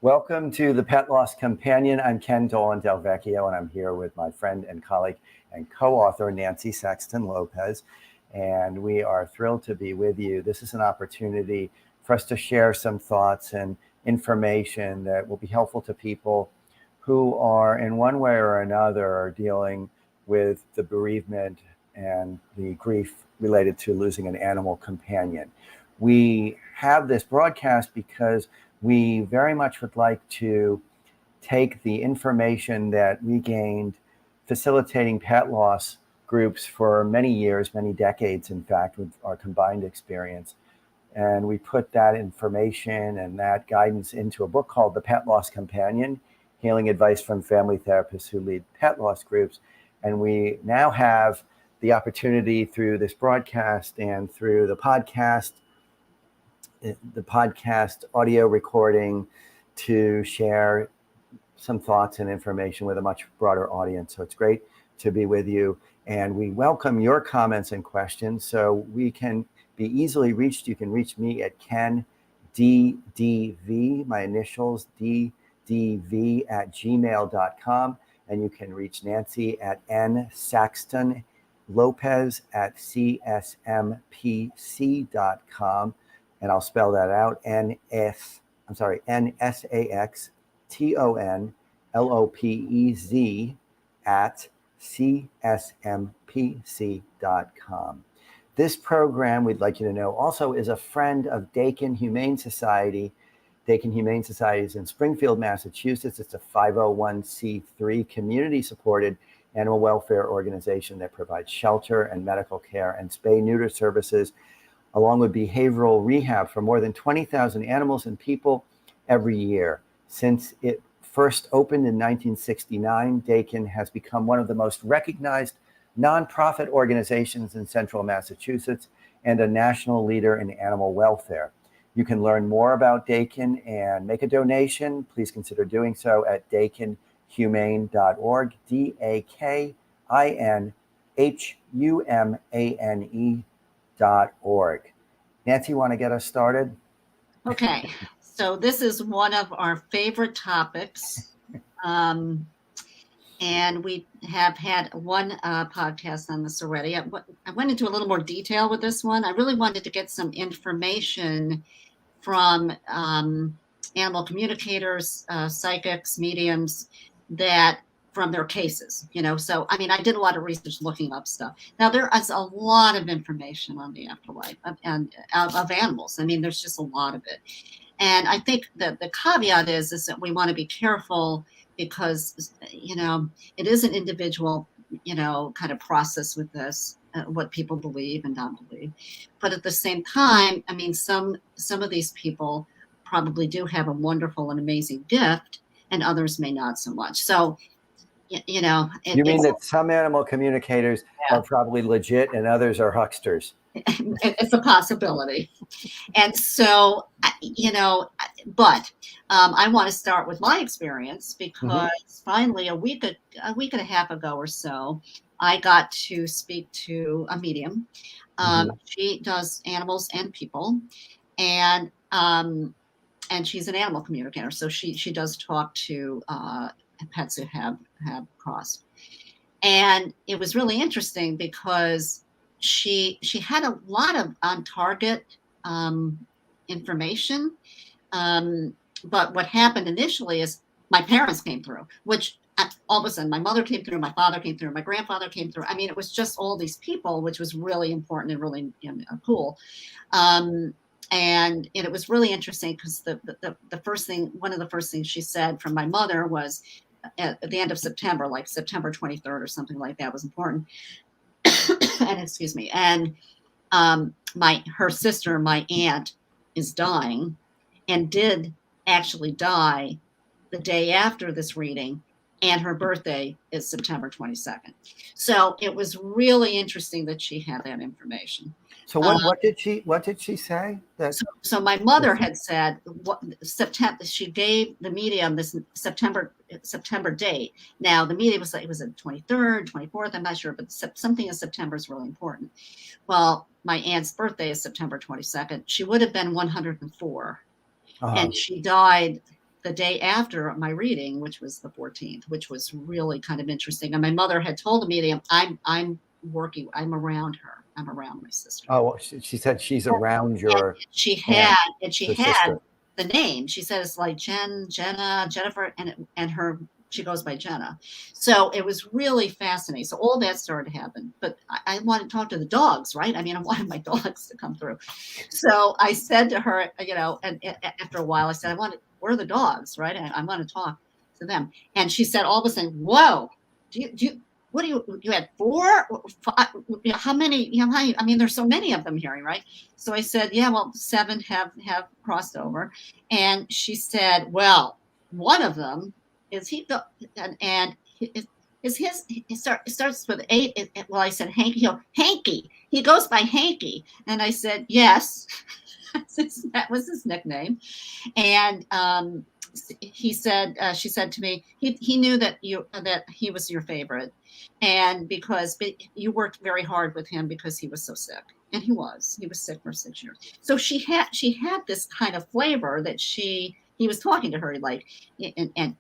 Welcome to the Pet Loss Companion. I'm Dolan-Del Vecchio, and I'm here with my friend and colleague and co-author, Nancy Saxton-Lopez. And we are thrilled to be with you. This is an opportunity for us to share some thoughts and information that will be helpful to people who are, in one way or another, dealing with the bereavement and the grief related to losing an animal companion. We have this broadcast because we very much would like to take the information that we gained facilitating pet loss groups for many years, many decades, in fact, with our combined experience. And we put that information and that guidance into a book called The Pet Loss Companion, Healing Advice from Family Therapists Who Lead Pet Loss Groups. And we now have the opportunity through this broadcast and through the podcast audio recording to share some thoughts and information with a much broader audience. So it's great to be with you. And we welcome your comments and questions so we can be easily reached. You can reach me at kenddv, my initials, ddv@gmail.com. And you can reach Nancy at nsaxtonlopez at csmpc.com. And I'll spell that out, nsaxtonlopez at csmpc.com. This program, we'd like you to know, also is a friend of Dakin Humane Society. Dakin Humane Society is in Springfield, Massachusetts. It's a 501c3 community-supported animal welfare organization that provides shelter and medical care and spay-neuter services, along with behavioral rehab for more than 20,000 animals and people every year. Since it first opened in 1969, Dakin has become one of the most recognized nonprofit organizations in central Massachusetts and a national leader in animal welfare. You can learn more about Dakin and make a donation. Please consider doing so at dakinhumane.org, dakinhumane.org. Nancy, want to get us started? Okay, so this is one of our favorite topics. And we have had one podcast on this already. I went into a little more detail with this one. I really wanted to get some information from animal communicators, psychics, mediums, that from their cases, So, I mean, I did a lot of research looking up stuff. Now, there is a lot of information on the afterlife of animals. I mean, there's just a lot of it. And I think that the caveat is that we want to be careful because, it is an individual, kind of process with this, what people believe and not believe. But at the same time, I mean, some of these people probably do have a wonderful and amazing gift, and others may not so much. So, you mean that some animal communicators are probably legit and others are hucksters? It's a possibility. And so, but I want to start with my experience because finally a week and a half ago or so, I got to speak to a medium. She does animals and people, and she's an animal communicator. So she does talk to pets who have crossed. And it was really interesting because she had a lot of on target information. But what happened initially is my parents came through, which all of a sudden my mother came through, my father came through, my grandfather came through. I mean, it was just all these people, which was really important and really cool. And it was really interesting because the first thing, one of the first things she said from my mother was at the end of September, like September 23rd or something like that, was important. And excuse me. And her sister, my aunt, is dying and did actually die the day after this reading. And her birthday is September 22nd. So it was really interesting that she had that information. So what did she say? So my mother had said September. She gave the medium this September date. Now the medium was like, it was the 23rd, 24th. I'm not sure, but something in September is really important. Well, my aunt's birthday is September 22nd. She would have been 104, and she died the day after my reading, which was the 14th, which was really kind of interesting. And my mother had told me that I'm around her. I'm around my sister. Oh, well, she said she's around your she aunt, had the name. She said it's like Jenna, Jennifer, and she goes by Jenna. So it was really fascinating. So all that started to happen. But I wanted to talk to the dogs, right? I mean, I wanted my dogs to come through. So I said to her, and after a while, I said, where are the dogs, right? I want to talk to them. And she said all of a sudden, whoa, do you had 4, 5, how many, I mean, there's so many of them here, right? So I said, yeah, well, 7 have crossed over. And she said, well, one of them is it starts with 8. Well, I said, Hanky. He goes by Hanky. And I said, yes, that was his nickname. And, she said to me, he knew that he was your favorite, and because you worked very hard with him because he was so sick, and he was sick for 6 years. So she had this kind of flavor that he was talking to her like, and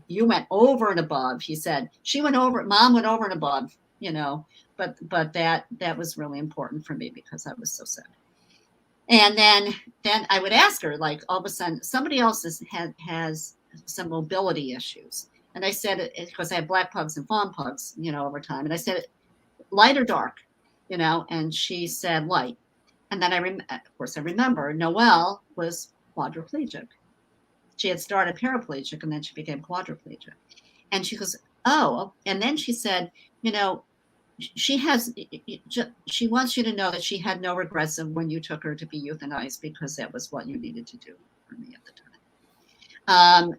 you went over and above. He said Mom went over and above, but that was really important for me because I was so sick. And then I would ask her, like, all of a sudden, somebody else has some mobility issues. And I said, because I have black pugs and fawn pugs, over time. And I said, light or dark, and she said light. And then of course, I remember Noelle was quadriplegic. She had started paraplegic and then she became quadriplegic. And she goes, oh, and then she said, she wants you to know that she had no regrets of when you took her to be euthanized, because that was what you needed to do for me at the time.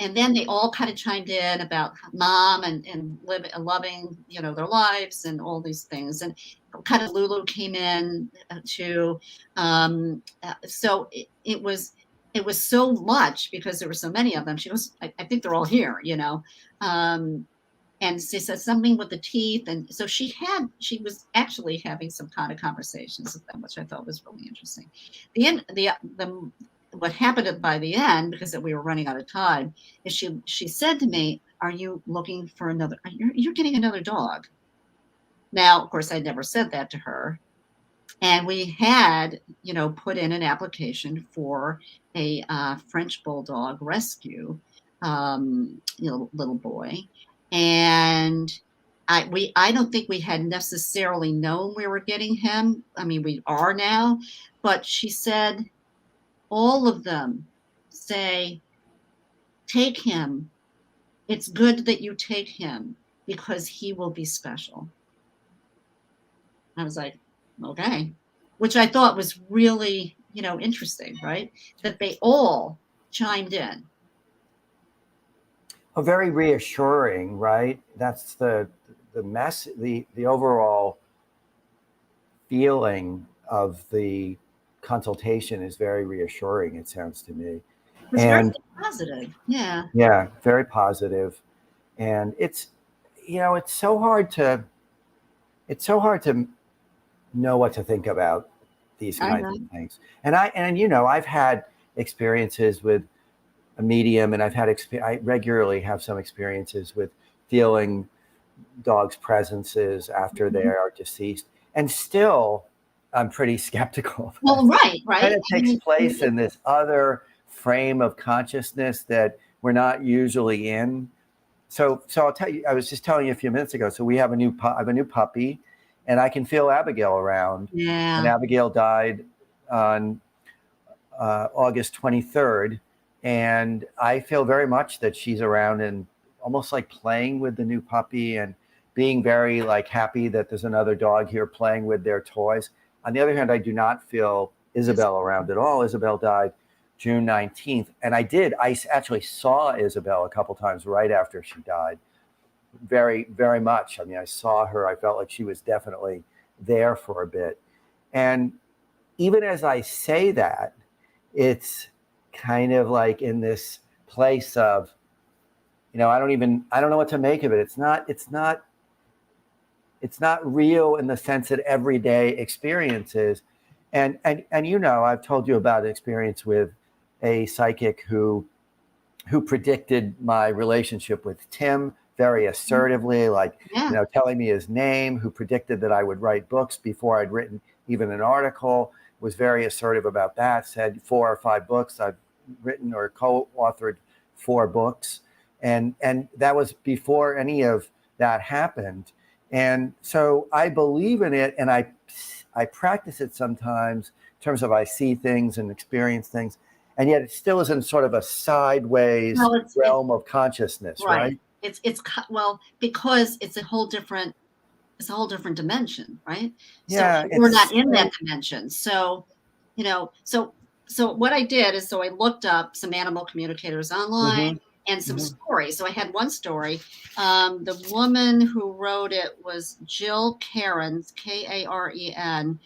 And then they all kind of chimed in about Mom and loving, their lives and all these things. And kind of Lulu came in too. So it was so much because there were so many of them. She goes, I think they're all here, and she said something with the teeth. And so she was actually having some kind of conversations with them, which I thought was really interesting. What happened by the end, because we were running out of time, is she said to me, are you looking for another, you're getting another dog? Now, of course, I never said that to her. And we had, put in an application for a French Bulldog rescue, little boy. And I don't think we had necessarily known we were getting him. I mean, we are now, but she said, all of them say, take him. It's good that you take him because he will be special. I was like, okay, which I thought was really, interesting, right? That they all chimed in. Oh, very reassuring, right? That's the overall feeling of the consultation is very reassuring, it sounds to me. It's very positive. Yeah. Yeah, very positive. And it's so hard to know what to think about these kinds of things. And I've had experiences with a medium, and I regularly have some experiences with feeling dogs' presences after they are deceased, and still I'm pretty skeptical. Well, right. And it takes place in this other frame of consciousness that we're not usually in. So I'll tell you, I was just telling you a few minutes ago. So I have a new puppy, and I can feel Abigail around. Yeah. And Abigail died on August 23rd. And I feel very much that she's around and almost like playing with the new puppy and being very like happy that there's another dog here playing with their toys. On the other hand, I do not feel Isabel around at all. Isabel died June 19th. And I actually saw Isabel a couple times right after she died. Very, very much. I mean, I saw her. I felt like she was definitely there for a bit. And even as I say that, it's kind of like in this place of, I don't know what to make of it. It's not real in the sense that everyday experiences. And I've told you about an experience with a psychic who predicted my relationship with Tim very assertively, like, Yeah. telling me his name, who predicted that I would write books before I'd written even an article, was very assertive about that, said 4 or 5 books. I've written or co-authored 4 books. And that was before any of that happened. And so I believe in it, and I practice it sometimes in terms of I see things and experience things, and yet it still is in sort of a sideways realm of consciousness, right? Well, because it's a whole different dimension, right? Yeah, so we're not in that dimension. So what I did is, I looked up some animal communicators online and some stories. So I had one story. The woman who wrote it was Jill Karen, Karen.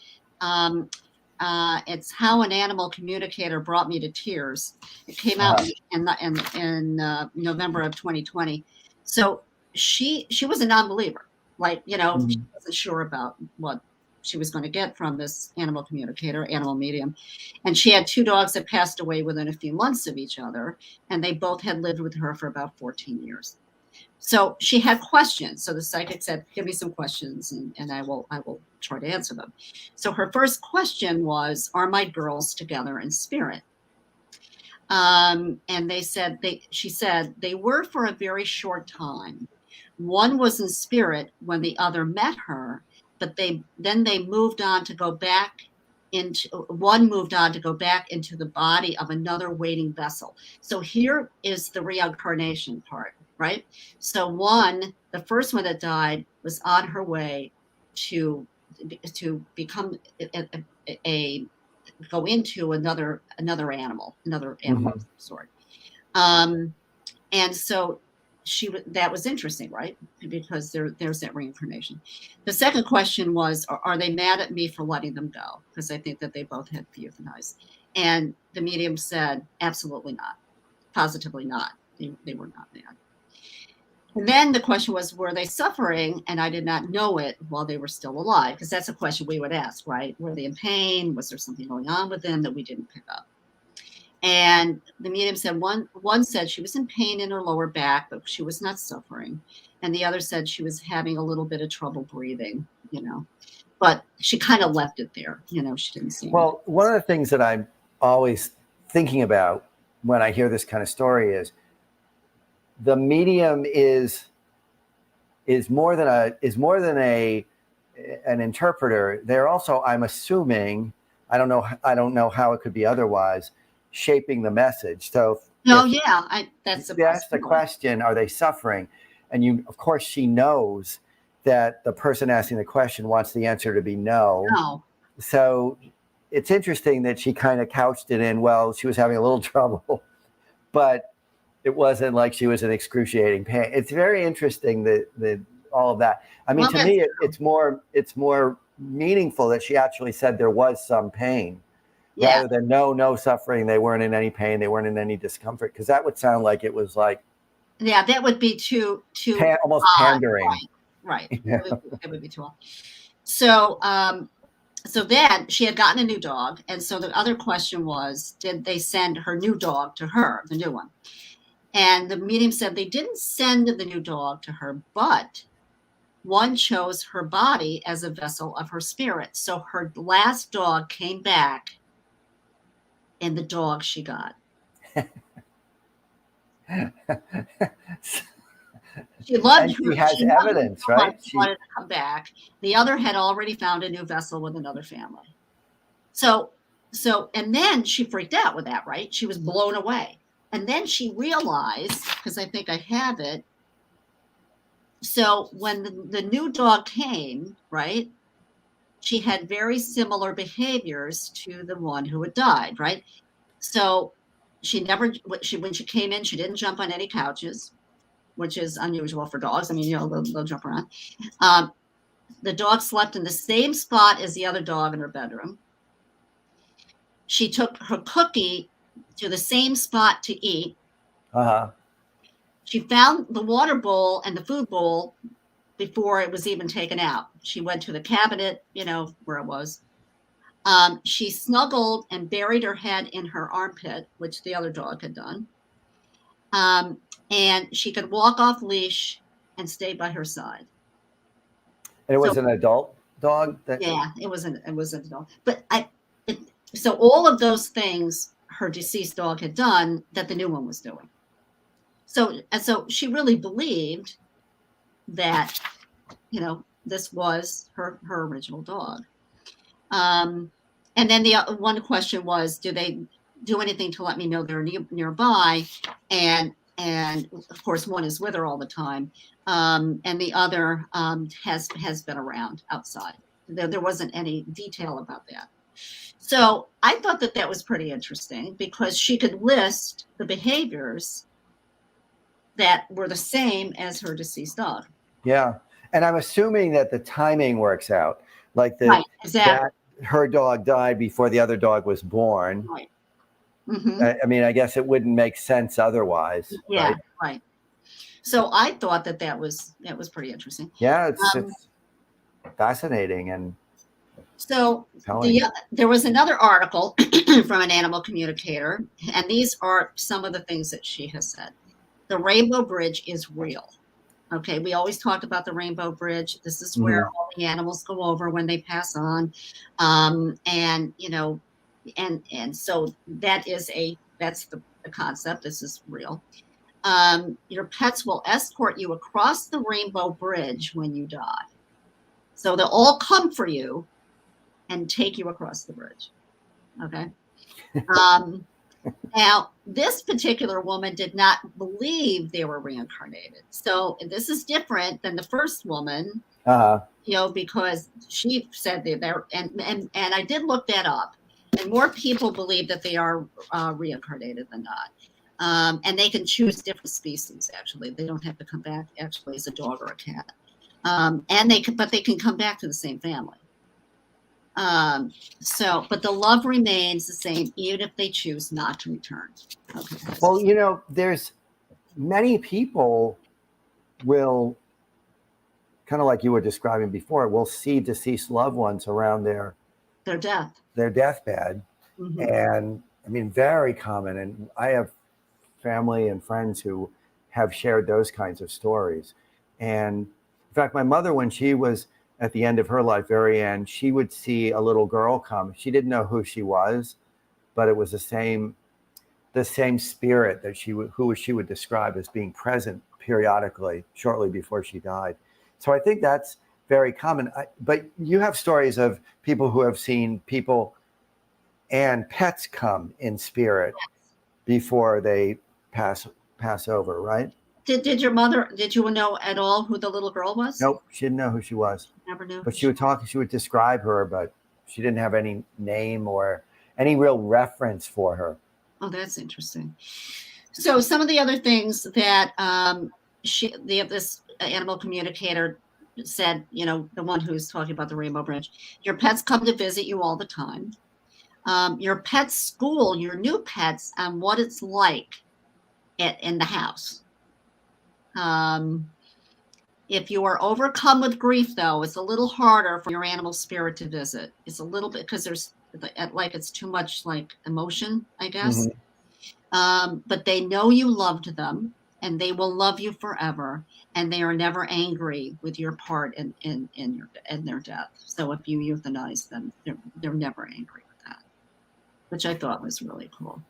It's How an Animal Communicator Brought Me to Tears. It came out in November of 2020. So she was a non-believer. She wasn't sure about what she was going to get from this animal communicator, animal medium. And she had 2 dogs that passed away within a few months of each other, and they both had lived with her for about 14 years. So she had questions. So the psychic said, give me some questions, and I will try to answer them. So her first question was, are my girls together in spirit? And she said they were for a very short time. One was in spirit when the other met her, but then they moved on to go back into the body of another waiting vessel. So here is the reincarnation part, right? So the first one that died was on her way to become go into another animal of some sort. And so that was interesting, right? Because there's that reincarnation. The second question was, are they mad at me for letting them go? Because I think that they both had euthanized. And the medium said, absolutely not, positively not. They were not mad. And then the question was, were they suffering? And I did not know it while they were still alive, because that's a question we would ask, right? Were they in pain? Was there something going on with them that we didn't pick up? And the medium said one said she was in pain in her lower back, but she was not suffering. And the other said she was having a little bit of trouble breathing, but she kind of left it there. She didn't see. Well, one of the things that I'm always thinking about when I hear this kind of story is the medium is more than an interpreter. They're also, I'm assuming, I don't know how it could be otherwise, shaping the message. So that's the question, are they suffering? And of course she knows that the person asking the question wants the answer to be no. So it's interesting that she kind of couched it in, well, she was having a little trouble, but it wasn't like she was in excruciating pain. It's very interesting that all of that. I mean, to me, it's more meaningful that she actually said there was some pain, rather than no suffering. They weren't in any pain. They weren't in any discomfort, because that would sound like it was like, that would be too almost pandering. Right. It would be too odd. So then she had gotten a new dog, and so the other question was, did they send her new dog to her, the new one? And the medium said they didn't send the new dog to her, but one chose her body as a vessel of her spirit. So her last dog came back in the dog she got. She loved her. She has evidence, right? She wanted to come back. The other had already found a new vessel with another family. So, and then she freaked out with that, right? She was blown away. And then she realized, because I think I have it. So when the new dog came, right, she had very similar behaviors to the one who had died, right? So when she came in, she didn't jump on any couches, which is unusual for dogs. I mean, they'll jump around. The dog slept in the same spot as the other dog in her bedroom. She took her cookie to the same spot to eat. She found the water bowl and the food bowl before it was even taken out. She went to the cabinet, where it was. She snuggled and buried her head in her armpit, which the other dog had done. And she could walk off leash and stay by her side. And it was an adult dog? Yeah, it was an adult. But so all of those things her deceased dog had done that the new one was doing. So she really believed that, this was her original dog. And then the one question was, do they do anything to let me know they're nearby? And of course, one is with her all the time, and the other has been around outside. There wasn't any detail about that. So I thought that was pretty interesting because she could list the behaviors that were the same as her deceased dog. Yeah. And I'm assuming that the timing works out. Like right, exactly. that her dog died before the other dog was born. Right. Mm-hmm. I mean, I guess it wouldn't make sense otherwise. Yeah, right. So I thought that was pretty interesting. Yeah, it's fascinating. And so there was another article from an animal communicator, and these are some of the things that she has said. The Rainbow Bridge is real. Okay, we always talk about the Rainbow Bridge. This is where all the animals go over when they pass on, and so that's the concept. This is real. Your pets will escort you across the Rainbow Bridge when you die. So they'll all come for you and take you across the bridge. Okay. Now, this particular woman did not believe they were reincarnated. So this is different than the first woman, because she said they're, and I did look that up, and more people believe that they are reincarnated than not. And they can choose different species, actually. They don't have to come back actually as a dog or a cat. But they can come back to the same family. But the love remains the same, even if they choose not to return. Okay. Well, there's many people will, kind of like you were describing before, will see deceased loved ones around their deathbed. Mm-hmm. And I mean, very common. And I have family and friends who have shared those kinds of stories. And in fact, my mother, when she was at the end of her life, very end, she would see a little girl come. She didn't know who she was, but it was the same spirit that she would describe as being present periodically shortly before she died. So I think that's very common. But you have stories of people who have seen people and pets come in spirit before they pass over, right? Did your mother, did you know at all who the little girl was? Nope, she didn't know who she was. Never knew. But she would describe her, but she didn't have any name or any real reference for her. Oh, that's interesting. So some of the other things that this animal communicator said, the one who's talking about the Rainbow Bridge, your pets come to visit you all the time. Your pets school your new pets on what it's like in the house. If you are overcome with grief, though, it's a little harder for your animal spirit to visit. It's a little bit because it's too much emotion, I guess. Mm-hmm. But they know you loved them, and they will love you forever, and they are never angry with your part in their death. So if you euthanize them, they're never angry with that, which I thought was really cool.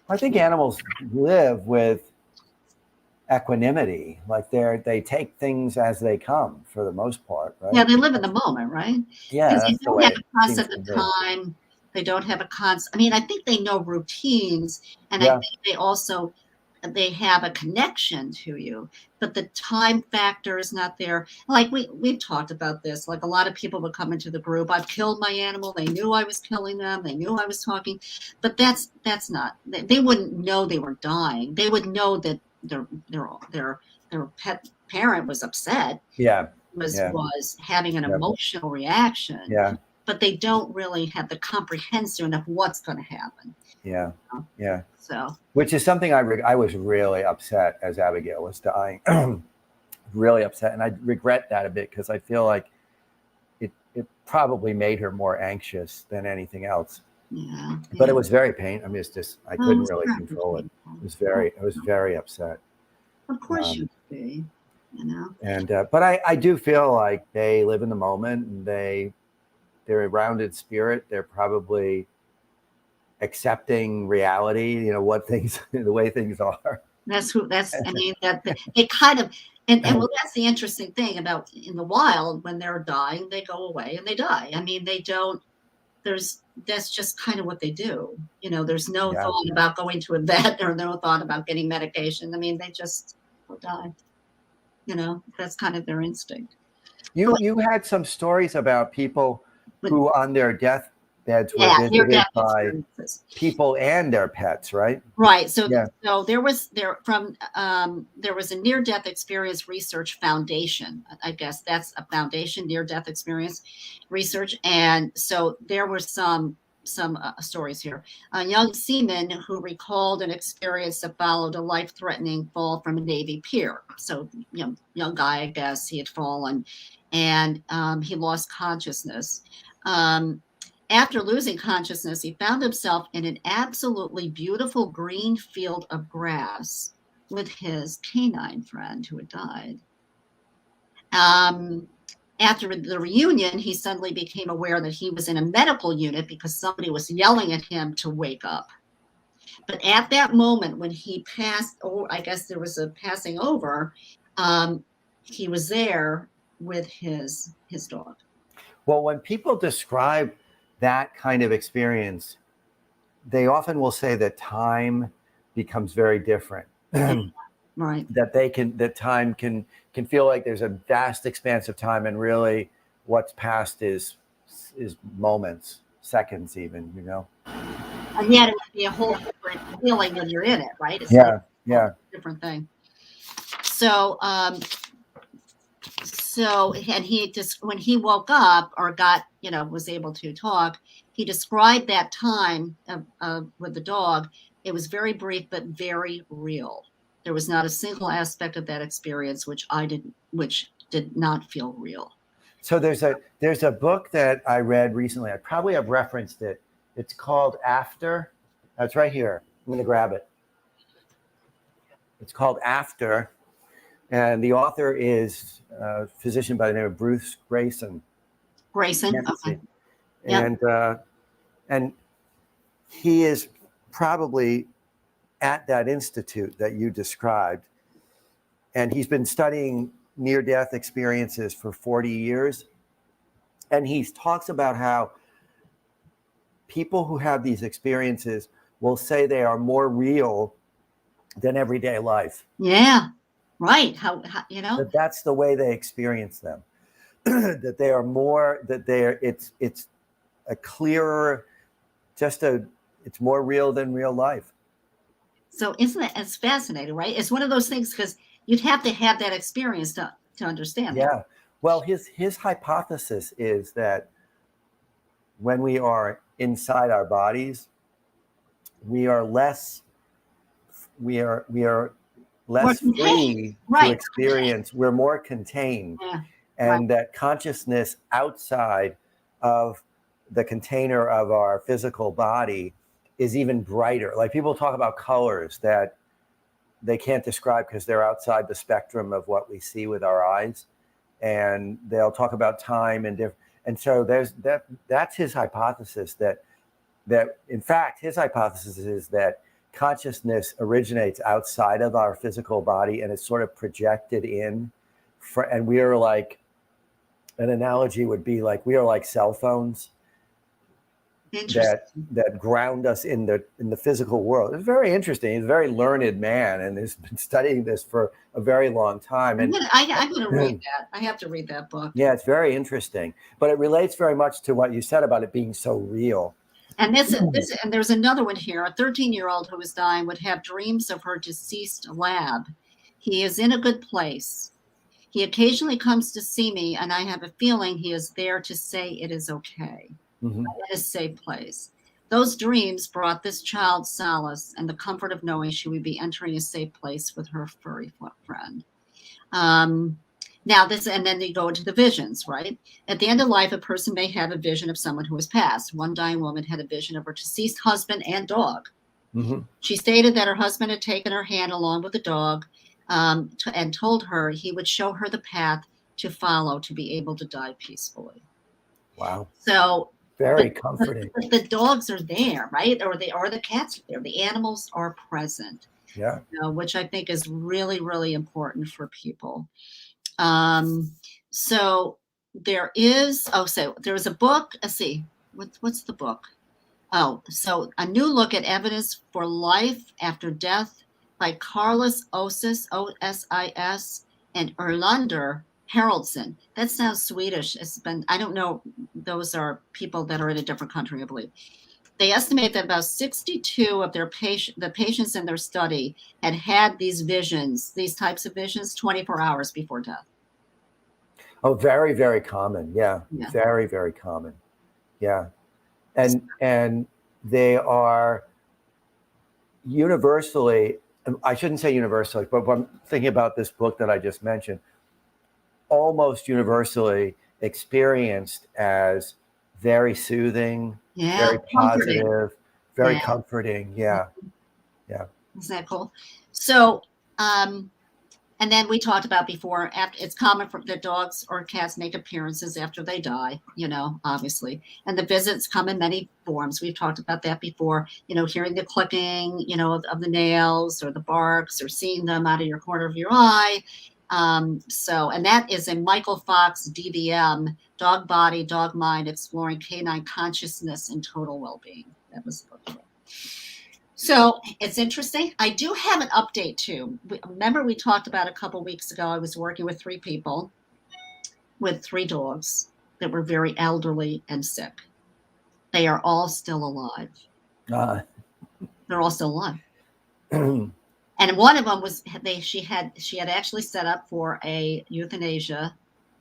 I think animals live with equanimity, they take things as they come for the most part, right? Yeah, they live in the moment, right? Yeah, because they don't have a concept of time. They don't have a concept. I mean, I think they know routines, and I think they have a connection to you, but the time factor is not there. Like we've talked about this. Like a lot of people would come into the group. I've killed my animal. They knew I was killing them. They knew I was talking, but that's not. They wouldn't know they were dying. They would know that their pet parent was upset. Was having an emotional reaction. Yeah. But they don't really have the comprehension of what's going to happen. Yeah. Yeah. So, which is something I was really upset as Abigail was dying, really upset, and I regret that a bit because I feel like it it probably made her more anxious than anything else. Yeah. But it was very painful. I mean, it's just, I couldn't it's really very control it. painful. I was very upset. Of course you would be, you know. And but I do feel like they live in the moment, and they're a rounded spirit. They're probably accepting reality, you know, what things, the way things are. I mean, that they kind of, and well, that's the interesting thing about in the wild, when they're dying, they go away and they die. I mean, they don't, that's just kind of what they do. You know, there's no Yeah. thought about going to a vet or no thought about getting medication. I mean, they just will die. You know, that's kind of their instinct. You had some stories about people who on their deathbeds were Yeah, visited by people and their pets, right? Right. So, Yeah. so there was a near-death experience research foundation. I guess that's a foundation, near-death experience research. And so there were some stories here. A young seaman who recalled an experience that followed a life-threatening fall from a Navy pier. So, young guy, I guess, he had fallen, and he lost consciousness. After losing consciousness, he found himself in an absolutely beautiful green field of grass with his canine friend who had died. After the reunion, he suddenly became aware that he was in a medical unit because somebody was yelling at him to wake up. But at that moment, when he passed, or I guess there was a passing over, he was there with his dog. Well, when people describe that kind of experience, they often will say that time becomes very different. Right. That time can feel like there's a vast expanse of time, and really what's passed is moments, seconds even, you know. And yet it would be a whole different feeling when you're in it, right? It's Yeah, like a different thing. So, and he just, when he woke up or got, was able to talk, he described that time with the dog. It was very brief, but very real. There was not a single aspect of that experience which did not feel real. So there's a book that I read recently. I probably have referenced it. It's called After. That's right here. I'm going to grab it. It's called After. And the author is a physician by the name of Bruce Grayson. Okay. And he is probably at that institute that you described. And he's been studying near-death experiences for 40 years. And he talks about how people who have these experiences will say they are more real than everyday life. Yeah, right. How that's the way they experience them. That they are more, it's a clearer, it's more real than real life. So it's fascinating, right? It's one of those things, because you'd have to have that experience to understand that. Yeah. Well, his hypothesis is that when we are inside our bodies, we are less free to experience. We're more contained. Yeah. And that consciousness outside of the container of our physical body is even brighter. Like, people talk about colors that they can't describe because they're outside the spectrum of what we see with our eyes. And they'll talk about time and so that's his hypothesis, that in fact, his hypothesis is that consciousness originates outside of our physical body and it's sort of projected in, and we are like, an analogy would be like, we are like cell phones that ground us in the physical world. It's very interesting. He's a very learned man and has been studying this for a very long time. And I'm going to read that. I have to read that book. Yeah, it's very interesting, but it relates very much to what you said about it being so real. And and there's another one here. A 13-year-old who was dying would have dreams of her deceased lab. He is in a good place. He occasionally comes to see me, and I have a feeling he is there to say it is okay. Mm-hmm. In a safe place. Those dreams brought this child solace and the comfort of knowing she would be entering a safe place with her furry friend. Now and then you go into the visions, right? At the end of life, a person may have a vision of someone who has passed. One dying woman had a vision of her deceased husband and dog. Mm-hmm. She stated that her husband had taken her hand along with the dog and told her he would show her the path to follow to be able to die peacefully. Wow. So very comforting. But the dogs are there, right? Or the cats are there. The animals are present. Yeah. Which I think is really, really important for people. So there is, so there's a book. Let's see, what's the book? Oh, so A New Look at Evidence for Life After Death by Carlos Osis, O-S-I-S, and Erlander Haraldson. That sounds Swedish. I don't know, those are people that are in a different country, I believe. They estimate that about 62 of the patients in their study had these visions, these types of visions, 24 hours before death. Oh, very, very common. Yeah. Very, very common. Yeah. And they are universally, I shouldn't say universally, but I'm thinking about this book that I just mentioned, almost universally experienced as very soothing, very positive, very comforting. Yeah. Yeah. Isn't that cool? So, and then we talked about before, after it's common for the dogs or cats make appearances after they die, obviously. And the visits come in many forms. We've talked about that before, hearing the clicking, of the nails or the barks or seeing them out of your corner of your eye. And that is a Michael Fox DVM, Dog Body, Dog Mind, Exploring Canine Consciousness and Total Wellbeing. That was the book. So it's interesting. I do have an update too. Remember we talked about a couple weeks ago, I was working with 3 people with 3 dogs that were very elderly and sick. They are all still alive. They're all still alive. And one of them was, she had actually set up for a euthanasia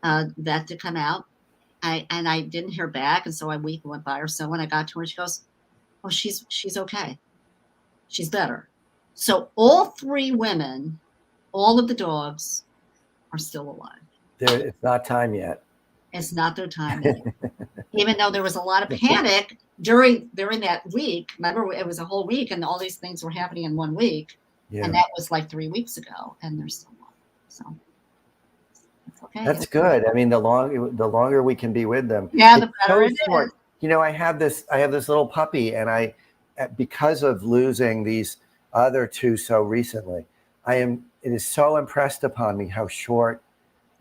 vet to come out. And I didn't hear back. And so a week went by or so. When I got to her, she goes, oh, she's okay. She's better. So all 3 women, all of the dogs are still alive. It's not time yet. It's not their time yet. Even though there was a lot of panic during that week. Remember, it was a whole week and all these things were happening in 1 week. Yeah. And that was like 3 weeks ago and they're still alive. So it's okay. That's good. I mean, the longer we can be with them. Yeah, the better it is. I have this little puppy, and because of losing these other 2 so recently, it is so impressed upon me how short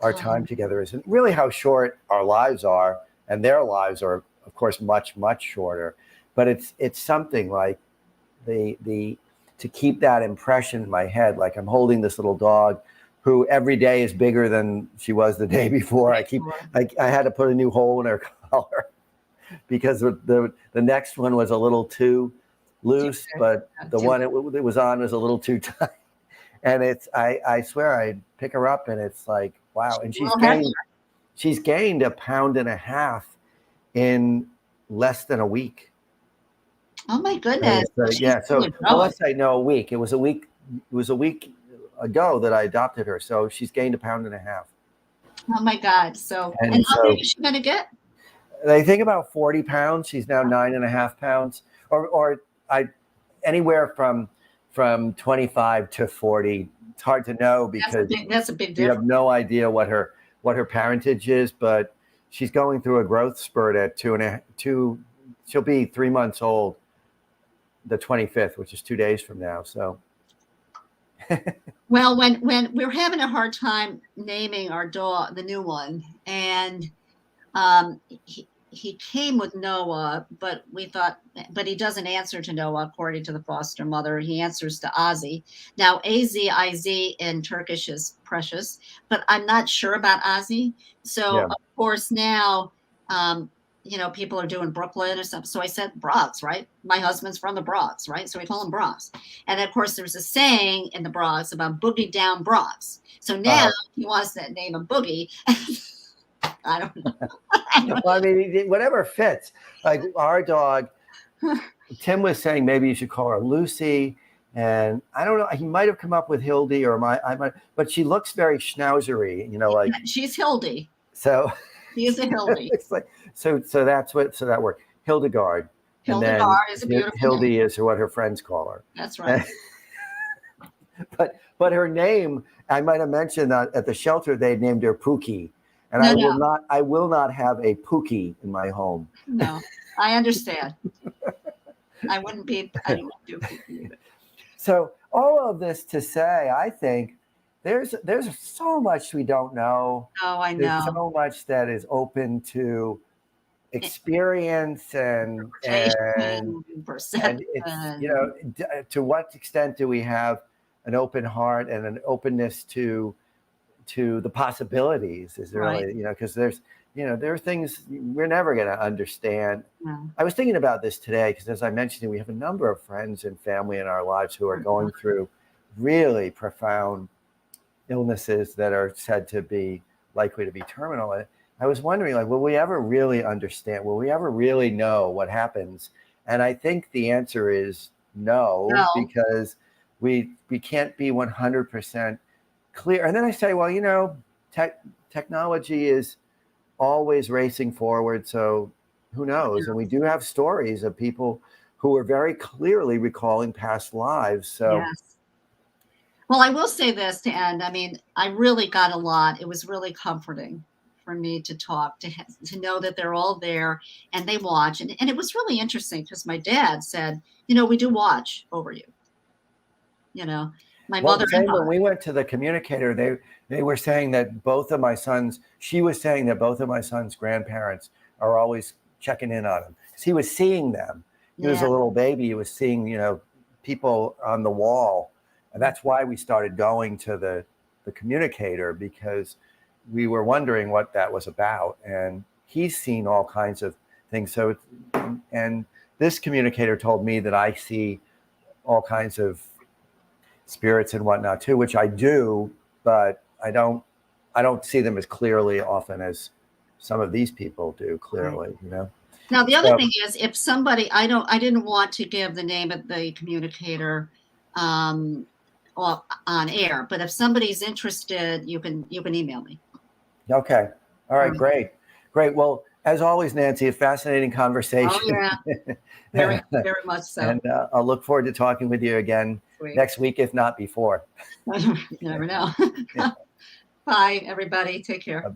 our time together is, and really how short our lives are, and their lives are, of course, much, much shorter. But it's something like to keep that impression in my head, like I'm holding this little dog who every day is bigger than she was the day before. I had to put a new hole in her collar because the next one was a little too loose, but the one it was on was a little too tight. And I swear, I pick her up and it's like, wow. And she's gained 1.5 pounds in less than a week. Oh my goodness. Yeah. So unless I know a week, it was a week ago that I adopted her. So she's gained 1.5 pounds. Oh my God. And how big is she going to get? They think about 40 pounds. She's now 9.5 pounds or anywhere from 25 to 40. It's hard to know because that's a big difference. You have no idea what her parentage is, but she's going through a growth spurt at 2. She'll be 3 months old the 25th, which is 2 days from now. So, well, when we're having a hard time naming our dog, the new one, and he came with Noah, but we thought, but he doesn't answer to Noah according to the foster mother. He answers to Ozzy. Now, Aziz in Turkish is precious, but I'm not sure about Ozzy. So, Of course, now. People are doing Brooklyn or something. So I said Bronx, right? My husband's from the Bronx, right? So we call him Bronx. And of course, there's a saying in the Bronx about boogie down Bronx. So now he wants to name a boogie. I don't know. Well, I mean, whatever fits. Like our dog, Tim was saying maybe you should call her Lucy. And I don't know, he might have come up with Hildy or but she looks very schnauzery, like. She's Hildy. So She is a Hildy. It's like, so that word, Hildegard. Hildegard is a beautiful Hildy name. is what her friends call her. That's right. But her name, I might have mentioned that at the shelter they named her Pookie. And I will not have a Pookie in my home. No, I understand. I wouldn't do Pookie either. So all of this to say, I think there's so much we don't know. Oh, I know. There's so much that is open to experience and perception. It's, to what extent do we have an open heart and an openness to the possibilities is really, because there are things we're never going to understand. No. I was thinking about this today because, as I mentioned, we have a number of friends and family in our lives who are going through really profound illnesses that are said to be likely to be terminal. And I was wondering, will we ever really understand? Will we ever really know what happens? And I think the answer is no. Because we can't be 100% clear. And then I say, well, technology is always racing forward. So who knows? And we do have stories of people who are very clearly recalling past lives. So. Yes. Well, I will say this to end. I mean, I really got a lot. It was really comforting for me to talk, to know that they're all there and they watch. And it was really interesting because my dad said, we do watch over you. My mother and when we went to the communicator, they were saying that she was saying that both of my son's grandparents are always checking in on him. Because he was seeing them. He was a little baby. He was seeing, people on the wall. And that's why we started going to the communicator, because we were wondering what that was about. And he's seen all kinds of things. So, and this communicator told me that I see all kinds of spirits and whatnot too, which I do, but I don't see them as clearly often as some of these people do clearly, Now, the other thing is, if somebody, I didn't want to give the name of the communicator on air, but if somebody's interested, you can email me. Okay. All right. Great. Well, as always, Nancy, a fascinating conversation. Oh, yeah. Very, very much so. And I'll look forward to talking with you again next week, if not before. You never know. Bye, everybody. Take care.